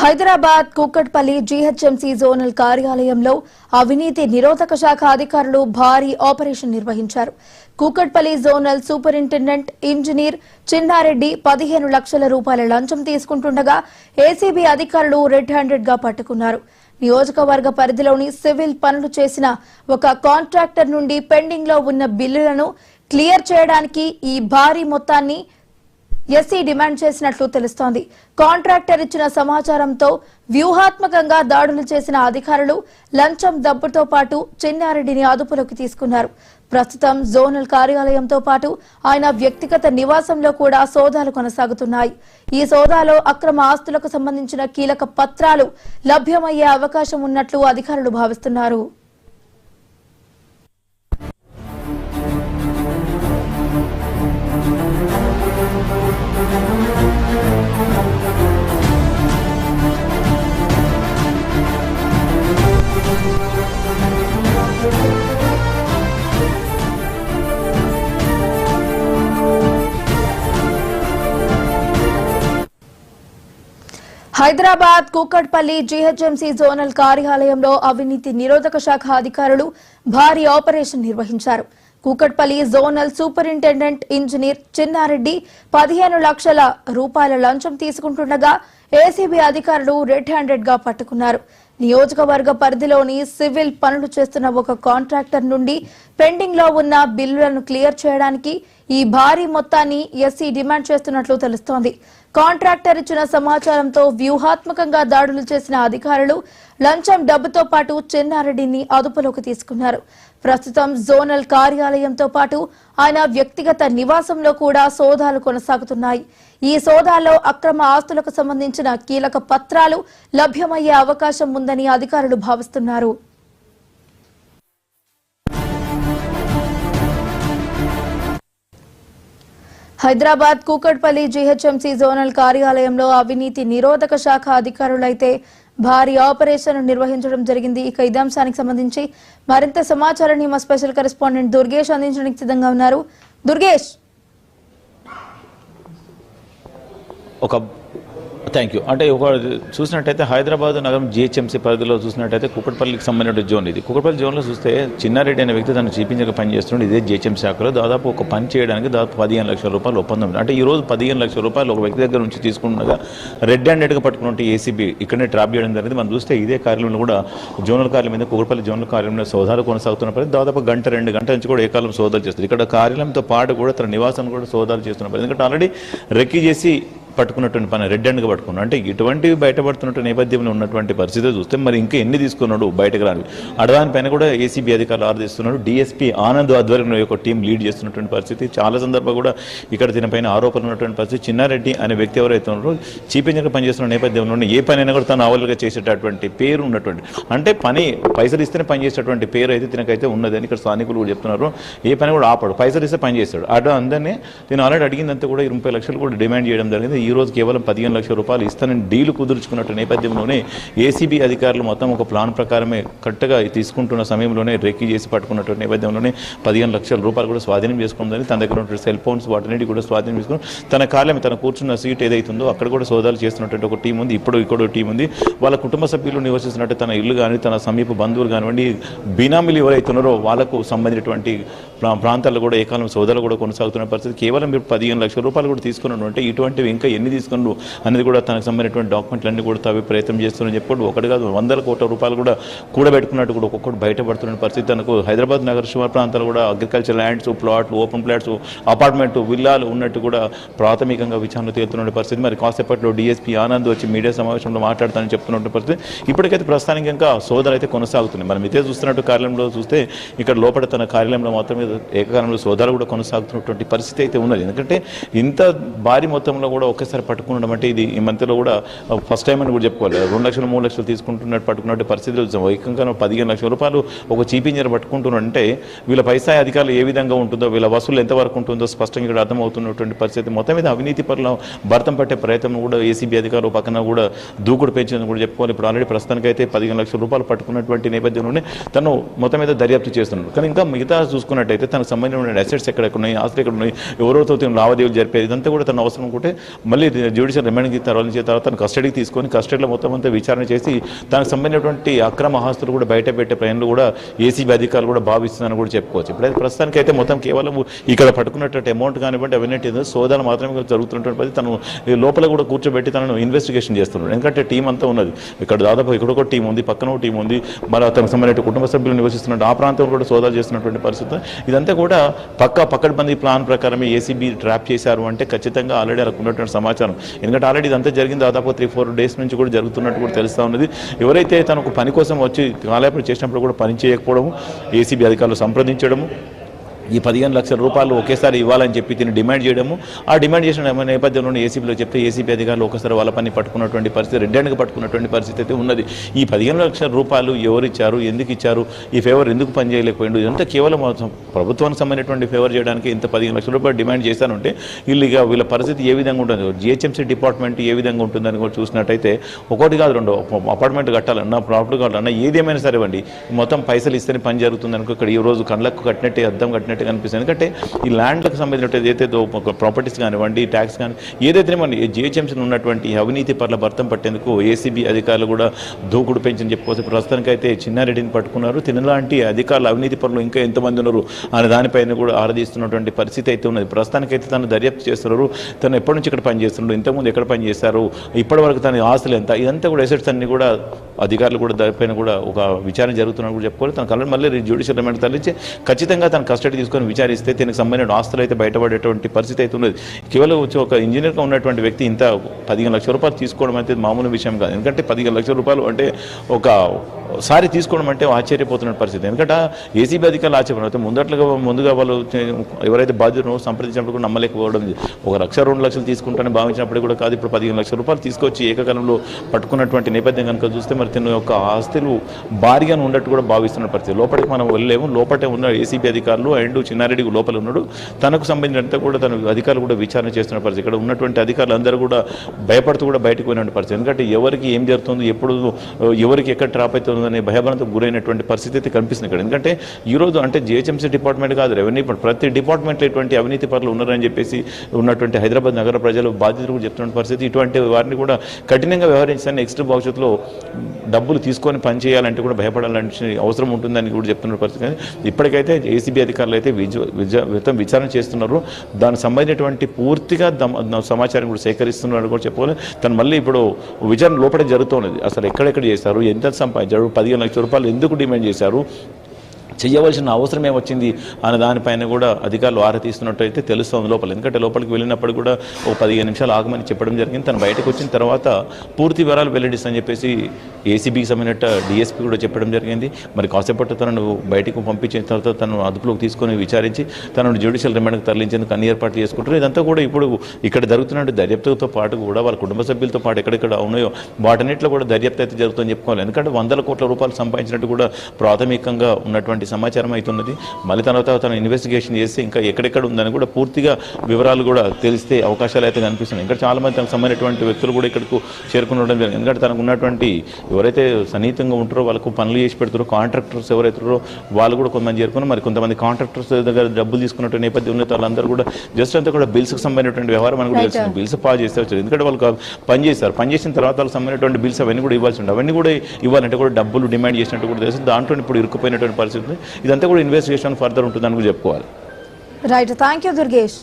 Hyderabad Kukatpally GHMC zonal కార్యాలయంలో అవినీతి నిరోధక శాఖ అధికారులు భారీ ఆపరేషన్ నిర్వహించారు. Kukatpally zonal superintendent engineer Chinna Reddy 15 లక్షల రూపాయల లంచం తీసుకుంటుండగా ఏసీబీ అధికారులు రెడ్ హ్యాండెడ్ గా పట్టుకున్నారు. నియోజకవర్గ పరిధిలోని సివిల్ పనులు చేసిన ఒక కాంట్రాక్టర్ నుండి పెండింగ్ లో ఉన్న బిల్లులను క్లియర్ చేయడానికి ఈ భారీ మొత్తాన్ని ఎస్సీ డిమాండ్ చేసినట్లు తెలుస్తోంది. కాంట్రాక్టర్ ఇచ్చిన సమాచారంతో వ్యూహాత్మకంగా దాడులు చేసిన అధికారులు లంచం డబ్బుతో పాటు చిన్నారెడ్డిని అదుపులోకి తీసుకున్నారు. ప్రస్తుతం జోనల్ కార్యాలయంతో పాటు ఆయన వ్యక్తిగత నివాసంలో కూడా సోదాలు కొనసాగుతున్నాయి. ఈ సోదాలో అక్రమ ఆస్తులకు సంబంధించిన కీలక పత్రాలు లభ్యమయ్యే అవకాశం ఉన్నట్లు అధికారులు భావిస్తున్నారు. హైదరాబాద్ కూకట్పల్లి జీహెచ్ఎంసీ జోనల్ కార్యాలయంలో అవినీతి నిరోధక శాఖ అధికారులు భారీ ఆపరేషన్ నిర్వహించారు. Kukatpally zonal superintendent engineer Chinna Reddy 15 లక్షల రూపాయల లంచం తీసుకుంటుండగా ఏసీబీ అధికారులు రెడ్ హ్యాండెడ్ గా పట్టుకున్నారు. నియోజకవర్గ పరిధిలోని సివిల్ పనులు చేస్తున్న ఒక కాంట్రాక్టర్ నుండి పెండింగ్ లో ఉన్న బిల్లులను క్లియర్ చేయడానికి ఈ భారీ మొత్తాన్ని ఎస్సీ డిమాండ్ చేస్తున్నట్లు తెలుస్తోంది. కాంట్రాక్టర్ ఇచ్చిన సమాచారంతో వ్యూహాత్మకంగా దాడులు చేసిన అధికారులు లంచం డబ్బుతో పాటు చిన్నారెడ్డిని అదుపులోకి తీసుకున్నారు. ప్రస్తుతం జోనల్ కార్యాలయంతో పాటు ఆయన వ్యక్తిగత నివాసంలో కూడా సోదాలు కొనసాగుతున్నాయి. ఈ సోదాల్లో అక్రమ ఆస్తులకు సంబంధించిన కీలక పత్రాలు లభ్యమయ్యే అవకాశం ఉందని అధికారులు భావిస్తున్నారు. హైదరాబాద్ కూకట్పల్లి జీహెచ్ఎంసీ జోనల్ కార్యాలయంలో అవినీతి నిరోధక శాఖ అధికారులైతే భారీ ఆపరేషన్ నిర్వహించడం జరిగింది. ఇక ఇదే అంశానికి సంబంధించి మరింత సమాచారాన్ని మా స్పెషల్ కరెస్పాండెంట్ దుర్గేష్ అందించడానికి సిద్ధంగా ఉన్నారు. Durgesh, thank you. అంటే ఒక చూసినట్టయితే హైదరాబాద్ నగరం జీహెచ్ఎంసీ పరిధిలో చూసినట్టయితే కూకట్పల్లికి సంబంధించిన జోన్ ఇది. కూకట్పల్లి జోన్లో చూస్తే చిన్నారెడ్డి అనే వ్యక్తి తను చూపించక పని చేస్తున్నాడు. ఇదే జీహెచ్ఎంసీ శాఖలో దాదాపు ఒక పని చేయడానికి దాదాపు 15 లక్షల రూపాయలు ఒప్పందం. అంటే ఈ రోజు 15 లక్షల రూపాయలు ఒక వ్యక్తి దగ్గర నుంచి తీసుకుండగా రెడ్ హ్యాండెడ్గా పట్టుకున్నట్టు ఏసీబీ ఇక్కడనే ట్రాప్ చేయడం జరిగింది. మనం చూస్తే ఇదే కార్యాలయంలో కూడా జోనల్ కార్యాలయం మీద కూకట్పల్లి జోనల్ కార్యాలయంలో సోదాలు కొనసాగుతున్నప్పుడు దాదాపు 1-2 గంటల నుంచి కూడా ఏకాలం సోదాలు చేస్తారు. ఇక్కడ కార్యాలయంతో పాటు కూడా తన నివాసాన్ని కూడా సోదాలు చేస్తున్నప్పుడు ఎందుకంటే ఆల్రెడీ రెక్కీ చేసి పట్టుకున్నటువంటి పని రెడ్ హ్యాండ్గా పట్టుకున్నాడు. అంటే ఇటువంటివి బయటపడుతున్నట్టు నేపథ్యంలో ఉన్నటువంటి పరిస్థితి చూస్తే మరి ఇంకా ఎన్ని తీసుకున్నాడు బయటకు రాని అడవాని పైన కూడా ఏసీబీ అధికారులు ఆర్దిస్తున్నారు. డిఎస్పీ ఆనంద్ ఆధ్వర్యంలో ఒక టీం లీడ్ చేస్తున్నటువంటి పరిస్థితి. చాలా సందర్భంగా కూడా ఇక్కడ దీనిపైన ఆరోపణలు ఉన్నటువంటి పరిస్థితి. చిన్నారెడ్డి అనే వ్యక్తి ఎవరైతే ఉన్నారో చీఫ్ ఇంజనీర్ పనిచేస్తున్న నేపథ్యంలో ఏ పని అయినా కూడా తను అవలుగా చేసేటటువంటి పేరు ఉన్నటువంటి అంటే పని పైసలు ఇస్తేనే పని చేసేటువంటి పేరు అయితే తినకైతే ఉన్నదని ఇక్కడ స్థానికులు కూడా చెప్తున్నారు. ఏ పని కూడా ఆపాడు, పైసలు ఇస్తే పని చేస్తాడు. అటు అందరినీ నేను ఆల్రెడీ అడిగిందంతా కూడా 20 లక్షలు కూడా డిమాండ్ చేయడం జరిగింది. ఈ రోజు కేవలం 15 లక్షల రూపాయలు ఇస్తానని డీలు కుదుర్చుకున్నట్టు నేపథ్యంలోనే ఏసీబీ అధికారులు మొత్తం ఒక ప్లాన్ ప్రకారమే కరెక్ట్గా తీసుకుంటున్న సమయంలోనే రెక్కీ చేసి పట్టుకున్నటువంటి నేపథ్యంలోనే 15 లక్షల రూపాయలు కూడా స్వాధీనం చేసుకుందని తన దగ్గర ఉన్న సెల్ ఫోన్స్ వాటిని కూడా స్వాధీనం చేసుకుని తన కార్యాలయం తన కూర్చున్న సీట్ ఏదైతుందో అక్కడ కూడా సోదాలు చేస్తున్నటువంటి ఒక టీం ఉంది. ఇక్కడ టీం ఉంది. వాళ్ళ కుటుంబ సభ్యులు నివసిస్తున్నట్టు తన ఇల్లు కానీ తన సమీప బంధువులు కానివ్వండి బినామీలు ఎవరైతున్నారో వాళ్ళకు సంబంధించినటువంటి ప్రాంతాల్లో కూడా ఏకాలం సోదాలు కూడా కొనసాగుతున్న పరిస్థితి. కేవలం మీరు 15 లక్షల రూపాయలు కూడా తీసుకున్నట్టు ఇటువంటివి ఇంకా ఎన్ని తీసుకున్నారు అనేది కూడా తనకు సంబంధించినటువంటి డాక్యుమెంట్లు అన్ని కూడా తవ్వే ప్రయత్నం చేస్తున్నారని చెప్పి ఒకటి కాదు 100 కోట్ల రూపాయలు కూడా కూడబెట్టుకున్నట్టు కూడా ఒక్కొక్కటి బయటపడుతున్న పరిస్థితి. తనకు హైదరాబాద్ నగర శివారు ప్రాంతాలు కూడా అగ్రికల్చర్ ల్యాండ్స్, ప్లాట్లు, ఓపెన్ ప్లాట్స్, అపార్ట్మెంట్, విల్లాలు ఉన్నట్టు కూడా ప్రాథమికంగా విచారణ తేలుతున్న పరిస్థితి. మరి కాసేపట్లో డిఎస్పీ ఆనంద్ వచ్చి మీడియా సమావేశంలో మాట్లాడతానని చెప్తున్న పరిస్థితి. ఇప్పటికైతే ప్రస్తుతానికి ఇంకా సోదాలు అయితే కొనసాగుతున్నాయి. మనం ఇదే చూస్తున్నట్టు కార్యాలయంలో చూస్తే ఇక్కడ లోపల తన కార్యాలయంలో మొత్తం ఏకకాలంలో సోదాలు కూడా కొనసాగుతున్నటువంటి పరిస్థితి అయితే ఉన్నది. ఎందుకంటే ఇంత భారీ మొత్తంలో కూడా ఒక ఒకేసారి పట్టుకునడం అంటే ఇది ఈ మధ్యలో కూడా ఫస్ట్ టైం అని కూడా చెప్పుకోవాలి. 2 లక్షలు 3 లక్షలు తీసుకుంటున్నట్టు పట్టుకున్నట్టు పరిస్థితులు ఏకంగా 15 లక్షల రూపాయలు ఒక చీప్ ఇంజనీర్ పట్టుకుంటున్నారంటే వీళ్ళ పైసా అధికారులు ఏ విధంగా ఉంటుందో, వీళ్ళ వసూలు ఎంతవరకు ఉంటుందో స్పష్టంగా ఇక్కడ అర్థమవుతున్నటువంటి పరిస్థితి. మొత్తం మీద అవినీతి పరుల భర్తం పట్టే ప్రయత్నం కూడా ఏసీబీ అధికారులు పక్కన కూడా దూకుడు పెంచిందని కూడా చెప్పుకోవాలి. ఇప్పుడు ఆల్రెడీ ప్రస్తుతానికి అయితే 15 లక్షల రూపాయలు పట్టుకున్నటువంటి నేపథ్యంలోనే తను మొత్తం మీద దర్యాప్తు చేస్తున్నాడు. కానీ ఇంకా మిగతా చూసుకున్నట్టయితే తనకు సంబంధించిన అసెట్స్ ఎక్కడెక్కడ ఆస్తులు ఎక్కడ ఉన్నాయి, ఎవరితో లావాదేవీలు జరిపేది ఇదంతా కూడా తన అవసరం ఉంటే మళ్ళీ జ్యుడిషియల్ రిమాండ్కి తర్వాత తన కస్టడీకి తీసుకొని కస్టడీలో మొత్తం అంతా విచారణ చేసి తనకు సంబంధించినటువంటి అక్రమ ఆస్తులు కూడా బయట పెట్టే ప్రయాణాలు కూడా ఏసీబీ అధికారులు కూడా భావిస్తుందని కూడా చెప్పుకోవచ్చు. ఇప్పుడైతే ప్రస్తుతానికి అయితే మొత్తం కేవలం ఇక్కడ పట్టుకున్నటువంటి అమౌంట్ కానివ్వండి అవన్నీ సోదాలు మాత్రమే జరుగుతున్నటువంటి తను లోపల కూడా కూర్చోబెట్టి తనను ఇన్వెస్టిగేషన్ చేస్తున్నాడు. ఎందుకంటే టీం అంతా ఉన్నది ఇక్కడ, దాదాపు ఇక్కడొక టీం ఉంది, పక్కన ఒక టీం ఉంది, మరి తనకు సంబంధించిన కుటుంబ సభ్యులు నివసిస్తున్నట్టు ఆ ప్రాంతంలో కూడా సోదాలు చేస్తున్నటువంటి పరిస్థితి. ఇదంతా కూడా పక్కడబంది ప్లాన్ ప్రకారమే ఏసీబీ ట్రాప్ చేశారు అంటే ఖచ్చితంగా ఆల్రెడీ అలా ఉన్నటువంటి సమాచారం. ఎందుకంటే ఆల్రెడీ ఇదంతా జరిగింది దాదాపు 3-4 డేస్ నుంచి కూడా జరుగుతున్నట్టు కూడా తెలుస్తూ ఉన్నది. ఎవరైతే తనకు పని కోసం వచ్చి కాలయాపన చేసినప్పుడు కూడా పని చేయకపోవడము, ఏసీబీ అధికారులు సంప్రదించడము, ఈ 15 లక్షల రూపాయలు ఒకేసారి ఇవ్వాలని చెప్పి తిని డిమాండ్ చేయడము, ఆ డిమాండ్ చేసిన నేపథ్యంలో ఏసీబీలో చెప్తే ఏసీబీ అధికారులు ఒకసారి వాళ్ళ పని పట్టుకున్నటువంటి పరిస్థితి, రెడ్ హ్యాండ్గా పట్టుకున్నటువంటి పరిస్థితి అయితే ఉన్నది. ఈ 15 లక్షల రూపాయలు ఎవరు ఇచ్చారు, ఎందుకు ఇచ్చారు, ఈ ఫేవర్ ఎందుకు పనిచేయలేకపోయిండు, ఇదంతా కేవలం ప్రభుత్వానికి సంబంధించినటువంటి ఫేవర్ చేయడానికి ఇంత 15 లక్షల రూపాయలు డిమాండ్ చేశానంటే వీళ్ళ పరిస్థితి ఏ విధంగా ఉంటుంది, జిహెచ్ఎంసీ డిపార్ట్మెంట్ ఏ విధంగా ఉంటుందని కూడా చూసినట్టయితే ఒకటి కాదు 2 అపార్ట్మెంట్ కట్టాలన్నా, ప్రాపర్టీ కావాలన్నా, ఏదేమైనా సరే అండి మొత్తం పైసలు ఇస్తేనే పని జరుగుతుంది అనుకో. ఇక్కడ ఈ రోజు కళ్ళకు కట్టినట్టే అద్దం కట్టినట్టు కనిపిస్తుంది. ఎందుకంటే ఈ ల్యాండ్లకు సంబంధించిన ఏదైతే ప్రాపర్టీస్ కానివ్వండి, ట్యాక్స్ కానీ ఏదైతే మన జిహెచ్ఎంసీలో ఉన్నటువంటి అవినీతి పట్ల భర్తం పట్టేందుకు ఏసీబీ అధికారులు కూడా దూకుడు పెంచని చెప్పుకోవచ్చు. ప్రస్తుతానికి అయితే చిన్నారెడ్డిని పట్టుకున్నారు. తినలాంటి అధికారులు అవినీతి పనులు ఇంకా ఎంతమంది ఉన్నారు అనే దానిపైన కూడా ఆరాధిస్తున్నటువంటి పరిస్థితి అయితే ఉన్నది. ప్రస్తుతానికైతే తను దర్యాప్తు చేస్తున్నారు. తను ఎప్పటి నుంచి ఇక్కడ పనిచేస్తున్నాడు, ఇంతకుముందు ఎక్కడ పనిచేస్తారు, ఇప్పటి వరకు తన ఆస్తులు ఎంత, ఇదంతా కూడా ఎసెట్స్ అన్ని కూడా అధికారులు కూడా దానిపైన కూడా ఒక విచారణ జరుగుతున్నట్టు కూడా చెప్పుకోవాలి. తన కళ్ళని మళ్ళీ జ్యుడిషియల్ రిమాండ్ తరలించి ఖచ్చితంగా తన కస్టడీ తీసుకొని విచారిస్తే దీనికి సంబంధించిన ఆస్తులు అయితే బయటపడేటువంటి పరిస్థితి అయితే ఉన్నది. కేవలం వచ్చి ఒక ఇంజనీర్గా ఉన్నటువంటి వ్యక్తి ఇంత 15 లక్షల రూపాయలు తీసుకోవడం అయితే మామూలు విషయం కాదు. ఎందుకంటే 15 లక్షల రూపాయలు అంటే ఒకసారి తీసుకోవడం అంటే ఆశ్చర్యపోతున్న పరిస్థితి. ఎందుకంటే ఏసీబీ అధికారులు ఆశ్చర్యపోతే ముందుగా వాళ్ళు ఎవరైతే బాధ్యతను సంప్రదించినప్పుడు కూడా నమ్మలేకపోవడం, 1 లక్ష 2 లక్షలు తీసుకుంటానని భావించినప్పుడు కూడా కాదు, ఇప్పుడు 15 లక్షల రూపాయలు తీసుకొచ్చి ఏకకాలంలో పట్టుకున్నటువంటి నేపథ్యం కనుక చూస్తే మరి తన యొక్క ఆస్తులు భారీగా ఉన్నట్టు కూడా భావిస్తున్న పరిస్థితి. లోపలికి మనం వెళ్ళలేము, లోపటే ఉన్న ఏసీబీ అధికారులు అండ్ చిన్నారెడ్డి లోపల ఉన్నాడు. తనకు సంబంధించినంత కూడా తన అధికారులు కూడా విచారణ చేస్తున్న పరిస్థితి. ఇక్కడ ఉన్నటువంటి అధికారులు అందరూ కూడా భయపడుతూ కూడా బయటకు పోయిన పరిస్థితి. ఎందుకంటే ఎవరికి ఏం జరుగుతుంది, ఎప్పుడు ఎవరికి ఎక్కడ ట్రాప్ అవుతుందనే భయభ్రాంతకు గురైనటువంటి పరిస్థితి అయితే కనిపిస్తుంది ఇక్కడ. ఎందుకంటే ఈరోజు అంటే జిహెచ్ఎంసీ డిపార్ట్మెంట్ కాదు, రెవెన్యూ ప్రతి డిపార్ట్మెంట్లో ఇటువంటి అవినీతి పరులు ఉన్నారని చెప్పేసి ఉన్నటువంటి హైదరాబాద్ నగర ప్రజలు బాధ్యతలు కూడా చెప్తున్న పరిస్థితి. ఇటువంటి వారిని కూడా కఠినంగా వ్యవహరించాలని, నెక్స్ట్ భవిష్యత్తులో డబ్బులు తీసుకొని పనిచేయాలంటే కూడా భయపడాలంటే అవసరం ఉంటుందని కూడా చెప్తున్న పరిస్థితి. కానీ ఇప్పటికైతే ఏసీబీ అధికారులు అయితే విచారణ చేస్తున్నారు. దానికి సంబంధించినటువంటి పూర్తిగా సమాచారం కూడా సేకరిస్తున్నారు కూడా చెప్పుకోవాలి. తను మళ్ళీ ఇప్పుడు విచారణ లోపలే జరుగుతున్నది. అసలు ఎక్కడెక్కడ చేశారు, ఎంత సంపాదించారు, 15 లక్షల రూపాయలు ఎందుకు డిమాండ్ చేశారు, చేయవలసిన అవసరం ఏమొచ్చింది అనే దానిపైన కూడా అధికారులు ఆరా తీస్తున్నట్టు అయితే తెలుస్తుంది లోపల. ఎందుకంటే లోపలికి వెళ్ళినప్పుడు కూడా ఒక 15 నిమిషాలు ఆగమని చెప్పడం జరిగింది. తను బయటకు వచ్చిన తర్వాత పూర్తి వివరాలు వెల్లడిస్తానని చెప్పేసి ఏసీబీకి సంబంధించిన డిఎస్పీ కూడా చెప్పడం జరిగింది. మరి కాసేపట్టు తనను బయటకు పంపించిన తర్వాత తను అదుపులోకి తీసుకొని విచారించి తనను జ్యుడిషియల్ రిమాండ్కి తరలించేందుకు అన్ని ఏర్పాట్లు చేసుకుంటారు. ఇదంతా కూడా ఇప్పుడు ఇక్కడ జరుగుతున్న దర్యాప్తుతో పాటు కూడా వాళ్ళ కుటుంబ సభ్యులతో పాటు ఎక్కడెక్కడ ఉన్నాయో వాటన్నిటిలో కూడా దర్యాప్తు అయితే జరుగుతుందని చెప్పుకోవాలి. ఎందుకంటే 100 కోట్ల రూపాయలు సంపాదించినట్టు కూడా ప్రాథమికంగా ఉన్నటువంటి సమాచారం అవుతున్నది. మళ్ళీ తర్వాత తను ఇన్వెస్టిగేషన్ చేసి ఇంకా ఎక్కడెక్కడ ఉందని కూడా పూర్తిగా వివరాలు కూడా తెలిస్తే అవకాశాలు అయితే కనిపిస్తున్నాయి. ఇంకా చాలామంది తనకు సంబంధించినటువంటి వ్యక్తులు కూడా ఇక్కడకు చేరుకునడం జరిగింది. ఎందుకంటే తనకు ఉన్నటువంటి ఎవరైతే సన్నిహితంగా ఉంటారో వాళ్ళకు పనులు చేసి పెడతారో కాంట్రాక్టర్స్ ఎవరైతారో వాళ్ళు కూడా కొంతమంది చేరుకున్నారు. మరి కొంతమంది కాంట్రాక్టర్స్ దగ్గర డబ్బులు తీసుకున్నట్టు నేపథ్యం ఉన్న వాళ్ళందరూ కూడా జస్ట్ అంతా కూడా బిల్స్కి సంబంధించినటువంటి వ్యవహారం అని కూడా తెలిసింది. బిల్స్ పాస్ చేస్తే వచ్చారు. ఎందుకంటే వాళ్ళు పని చేస్తారు, పని చేసిన తర్వాత వాళ్ళకి సంబంధించినటువంటి బిల్స్ అవన్నీ కూడా ఇవ్వాల్సి ఉంటుంది. అవన్నీ కూడా ఇవ్వాలంటే కూడా డబ్బులు డిమాండ్ చేసినట్టు కూడా తెలుస్తుంది. దాంట్లో ఇప్పుడు ఇరుక్కుపోయినటువంటి పరిస్థితి. ఇదంతా కూడా ఇన్వెస్టిగేషన్ ఫర్దర్ ఉంటుందని కూడా చెప్పుకోవాలి. Right, thank you Durgesh.